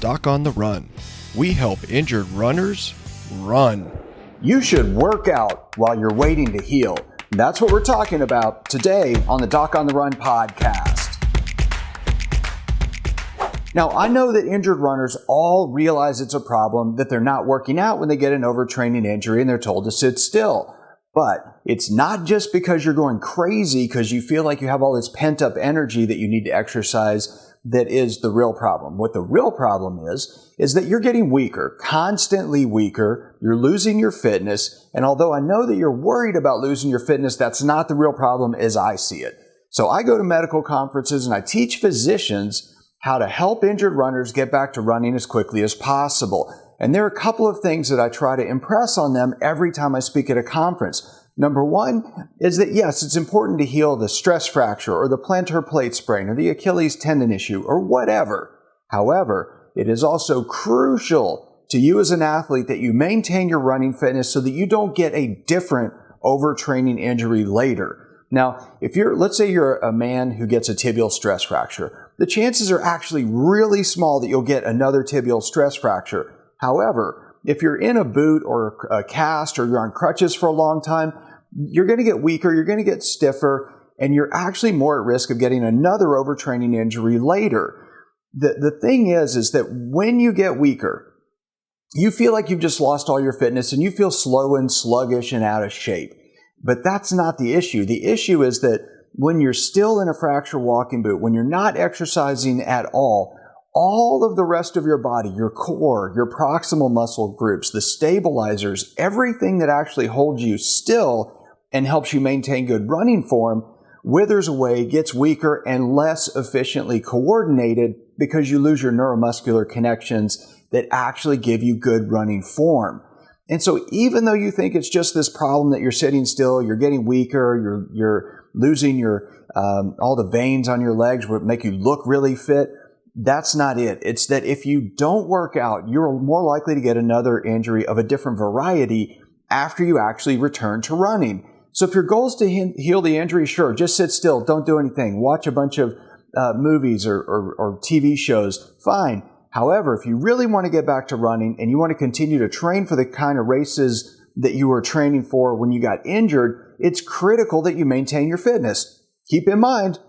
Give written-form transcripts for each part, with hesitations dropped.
Doc on the Run. We help injured runners run. You should work out while you're waiting to heal. That's what we're talking about today on the Doc on the Run podcast. Now, I know that injured runners all realize it's a problem that they're not working out when they get an overtraining injury and they're told to sit still. But it's not just because you're going crazy because you feel like you have all this pent-up energy that you need to exercise that is the real problem. What the real problem is that you're getting weaker, constantly weaker. You're losing your fitness. And although I know that you're worried about losing your fitness, that's not the real problem as I see it. So I go to medical conferences and I teach physicians how to help injured runners get back to running as quickly as possible. And there are a couple of things that I try to impress on them every time I speak at a conference. Number one is that, yes, it's important to heal the stress fracture or the plantar plate sprain or the Achilles tendon issue or whatever. However, it is also crucial to you as an athlete that you maintain your running fitness so that you don't get a different overtraining injury later. Now, let's say you're a man who gets a tibial stress fracture. The chances are actually really small that you'll get another tibial stress fracture. However, if you're in a boot or a cast or you're on crutches for a long time, you're going to get weaker, you're going to get stiffer, and you're actually more at risk of getting another overtraining injury later. The thing is that when you get weaker, you feel like you've just lost all your fitness and you feel slow and sluggish and out of shape. But that's not the issue. The issue is that when you're still in a fracture walking boot, when you're not exercising at all of the rest of your body, your core, your proximal muscle groups, the stabilizers, everything that actually holds you still and helps you maintain good running form withers away, gets weaker, and less efficiently coordinated because you lose your neuromuscular connections that actually give you good running form. And so even though you think it's just this problem that you're sitting still, you're getting weaker, you're losing your all the veins on your legs would make you look really fit, that's not it. It's that if you don't work out, you're more likely to get another injury of a different variety after you actually return to running. So if your goal is to heal the injury, sure, just sit still, don't do anything, watch a bunch of movies or TV shows, fine. However, if you really want to get back to running and you want to continue to train for the kind of races that you were training for when you got injured, it's critical that you maintain your fitness. Keep in mind,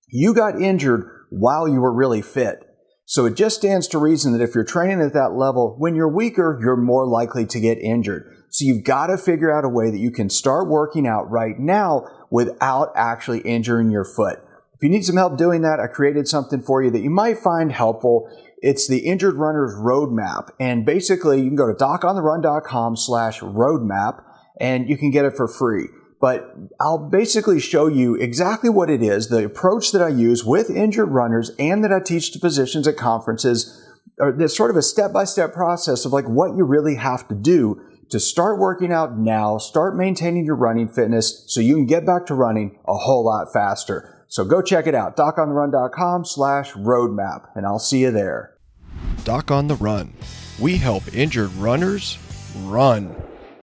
you got injured while you were really fit. So it just stands to reason that if you're training at that level, when you're weaker, you're more likely to get injured. So you've got to figure out a way that you can start working out right now without actually injuring your foot. If you need some help doing that, I created something for you that you might find helpful. It's the Injured Runner's Roadmap. And basically, you can go to docontherun.com/roadmap and you can get it for free. But I'll basically show you exactly what it is, the approach that I use with injured runners and that I teach to physicians at conferences. There's sort of a step-by-step process of like what you really have to do to start working out now, start maintaining your running fitness so you can get back to running a whole lot faster. So go check it out, docontherun.com/roadmap, and I'll see you there. Doc on the Run. We help injured runners run.